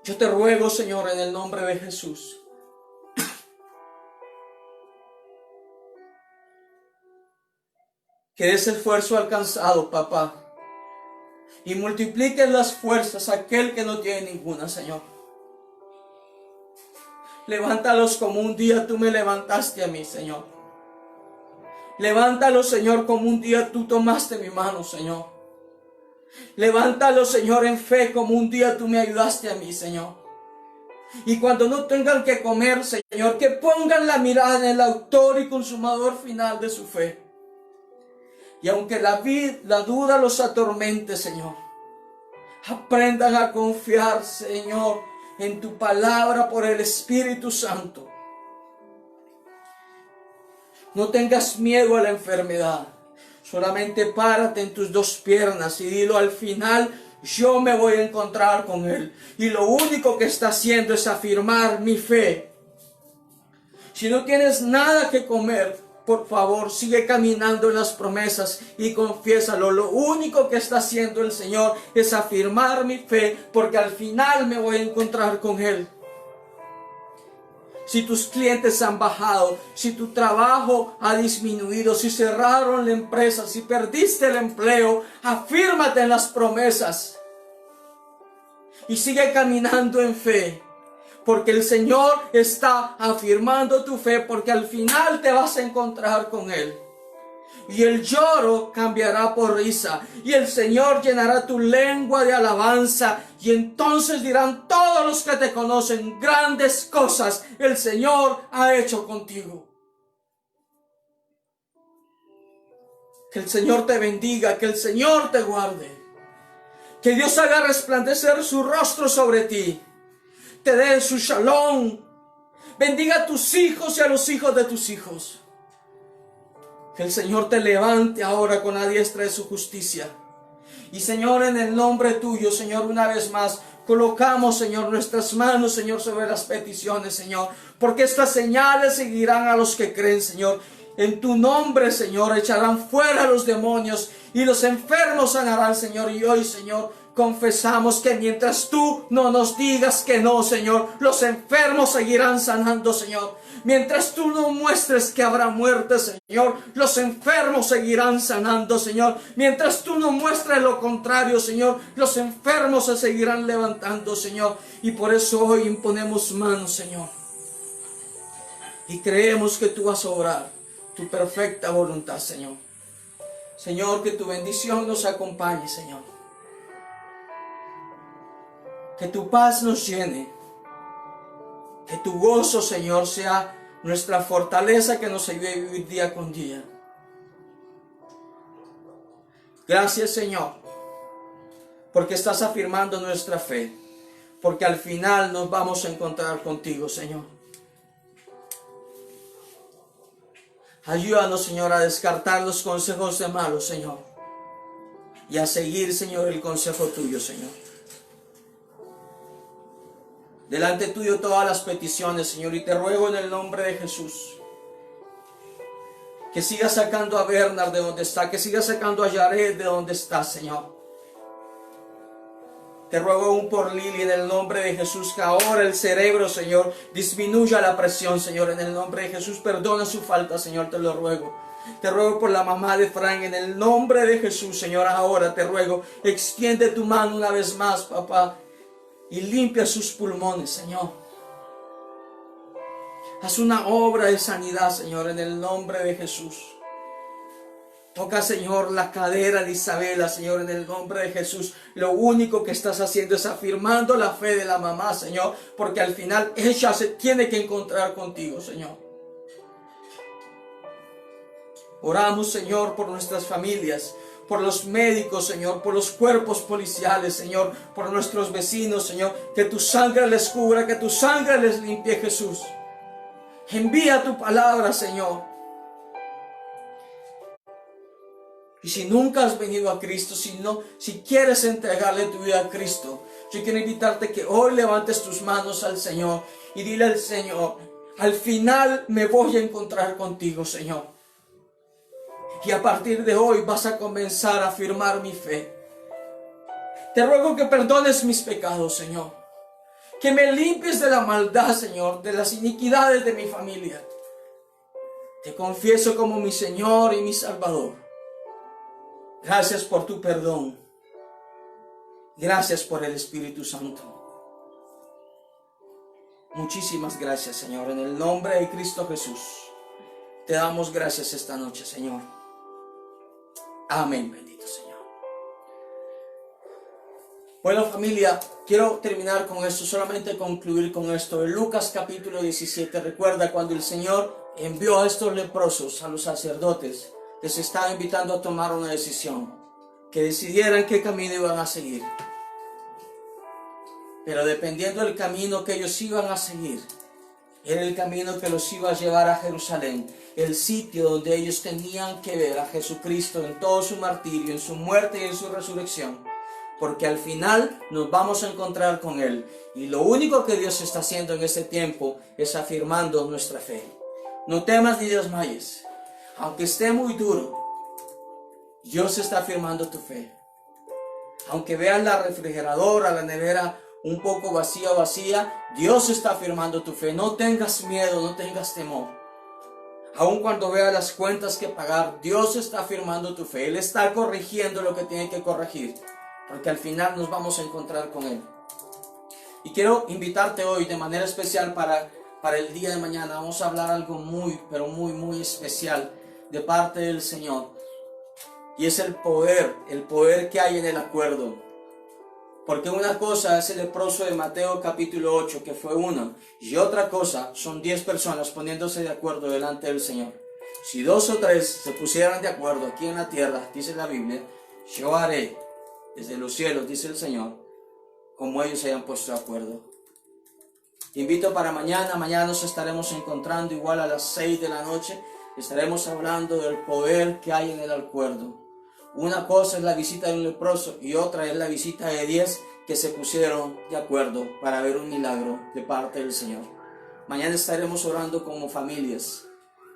Speaker 1: Yo te ruego, Señor, en el nombre de Jesús, que des esfuerzo alcanzado, papá, y multipliques las fuerzas a aquel que no tiene ninguna, Señor. Levántalos como un día tú me levantaste a mí, Señor. Levántalos, Señor, como un día tú tomaste mi mano, Señor. Levántalos, Señor, en fe, como un día tú me ayudaste a mí, Señor. Y cuando no tengan que comer, Señor, que pongan la mirada en el autor y consumador final de su fe. Y aunque la duda los atormente, Señor, aprendan a confiar, Señor, en tu palabra por el Espíritu Santo. No tengas miedo a la enfermedad. Solamente párate en tus dos piernas y dilo: al final yo me voy a encontrar con Él. Y lo único que está haciendo es afirmar mi fe. Si no tienes nada que comer, por favor, sigue caminando en las promesas y confiésalo. Lo único que está haciendo el Señor es afirmar mi fe, porque al final me voy a encontrar con Él. Si tus clientes han bajado, si tu trabajo ha disminuido, si cerraron la empresa, si perdiste el empleo, afírmate en las promesas y sigue caminando en fe, porque el Señor está afirmando tu fe, porque al final te vas a encontrar con Él. Y el lloro cambiará por risa, y el Señor llenará tu lengua de alabanza, y entonces dirán todos los que te conocen: grandes cosas el Señor ha hecho contigo. Que el Señor te bendiga, que el Señor te guarde, que Dios haga resplandecer su rostro sobre ti, te dé su shalom, bendiga a tus hijos y a los hijos de tus hijos. Que el Señor te levante ahora con la diestra de su justicia. Y Señor, en el nombre tuyo, Señor, una vez más, colocamos, Señor, nuestras manos, Señor, sobre las peticiones, Señor. Porque estas señales seguirán a los que creen, Señor. En tu nombre, Señor, echarán fuera a los demonios y los enfermos sanarán, Señor. Y hoy, Señor, confesamos que mientras tú no nos digas que no, Señor, los enfermos seguirán sanando, Señor. Mientras tú no muestres que habrá muerte, Señor, los enfermos seguirán sanando, Señor. Mientras tú no muestres lo contrario, Señor, los enfermos se seguirán levantando, Señor. Y por eso hoy imponemos manos, Señor. Y creemos que tú vas a obrar tu perfecta voluntad, Señor. Señor, que tu bendición nos acompañe, Señor. Que tu paz nos llene. Que tu gozo, Señor, sea nuestra fortaleza que nos ayude a vivir día con día. Gracias, Señor, porque estás afirmando nuestra fe, porque al final nos vamos a encontrar contigo, Señor. Ayúdanos, Señor, a descartar los consejos de malos, Señor, y a seguir, Señor, el consejo tuyo, Señor. Delante tuyo todas las peticiones, Señor, y te ruego en el nombre de Jesús que sigas sacando a Bernard de donde está, que sigas sacando a Yared de donde está, Señor. Te ruego aún por Lili en el nombre de Jesús, que ahora el cerebro, Señor, disminuya la presión, Señor, en el nombre de Jesús. Perdona su falta, Señor, te lo ruego. Te ruego por la mamá de Frank, en el nombre de Jesús, Señor, ahora te ruego, extiende tu mano una vez más, papá, y limpia sus pulmones, Señor. Haz una obra de sanidad, Señor, en el nombre de Jesús. Toca, Señor, la cadera de Isabela, Señor, en el nombre de Jesús. Lo único que estás haciendo es afirmando la fe de la mamá, Señor, porque al final ella se tiene que encontrar contigo, Señor. Oramos, Señor, por nuestras familias, por los médicos, Señor, por los cuerpos policiales, Señor, por nuestros vecinos, Señor, que tu sangre les cubra, que tu sangre les limpie, Jesús. Envía tu palabra, Señor. Y si nunca has venido a Cristo, si quieres entregarle tu vida a Cristo, yo quiero invitarte que hoy levantes tus manos al Señor y dile al Señor: al final me voy a encontrar contigo, Señor. Y a partir de hoy vas a comenzar a afirmar mi fe. Te ruego que perdones mis pecados, Señor. Que me limpies de la maldad, Señor, de las iniquidades de mi familia. Te confieso como mi Señor y mi Salvador. Gracias por tu perdón. Gracias por el Espíritu Santo. Muchísimas gracias, Señor. En el nombre de Cristo Jesús, te damos gracias esta noche, Señor. Amén, bendito Señor. Bueno, familia, quiero terminar con esto, solamente concluir con esto. En Lucas capítulo 17, recuerda cuando el Señor envió a estos leprosos, a los sacerdotes, les estaba invitando a tomar una decisión, que decidieran qué camino iban a seguir. Pero dependiendo del camino que ellos iban a seguir, era el camino que los iba a llevar a Jerusalén, el sitio donde ellos tenían que ver a Jesucristo en todo su martirio, en su muerte y en su resurrección. Porque al final nos vamos a encontrar con Él. Y lo único que Dios está haciendo en este tiempo es afirmando nuestra fe. No temas ni desmayes. Aunque esté muy duro, Dios está afirmando tu fe. Aunque veas la refrigeradora, la nevera un poco vacía o vacía, Dios está afirmando tu fe. No tengas miedo, no tengas temor. Aun cuando veas las cuentas que pagar, Dios está afirmando tu fe. Él está corrigiendo lo que tiene que corregir, porque al final nos vamos a encontrar con Él. Y quiero invitarte hoy de manera especial para el día de mañana. Vamos a hablar algo muy, pero muy, muy especial de parte del Señor. Y es el poder que hay en el acuerdo. Porque una cosa es el leproso de Mateo capítulo 8, que fue uno. Y otra cosa son 10 personas poniéndose de acuerdo delante del Señor. Si 2 o 3 se pusieran de acuerdo aquí en la tierra, dice la Biblia, yo haré desde los cielos, dice el Señor, como ellos se hayan puesto de acuerdo. Te invito para mañana. Mañana nos estaremos encontrando igual a las 6 de la noche. Estaremos hablando del poder que hay en el acuerdo. Una cosa es la visita de un leproso y otra es la visita de 10 que se pusieron de acuerdo para ver un milagro de parte del Señor. Mañana estaremos orando como familias.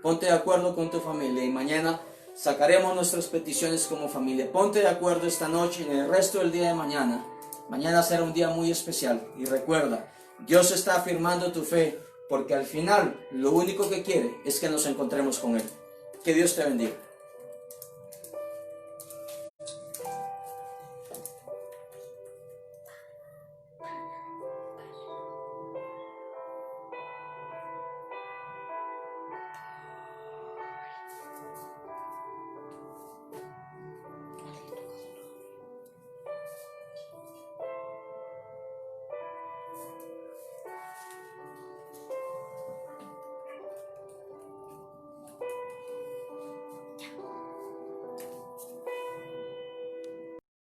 Speaker 1: Ponte de acuerdo con tu familia y mañana sacaremos nuestras peticiones como familia. Ponte de acuerdo esta noche y en el resto del día de mañana. Mañana será un día muy especial y recuerda, Dios está afirmando tu fe porque al final lo único que quiere es que nos encontremos con Él. Que Dios te bendiga.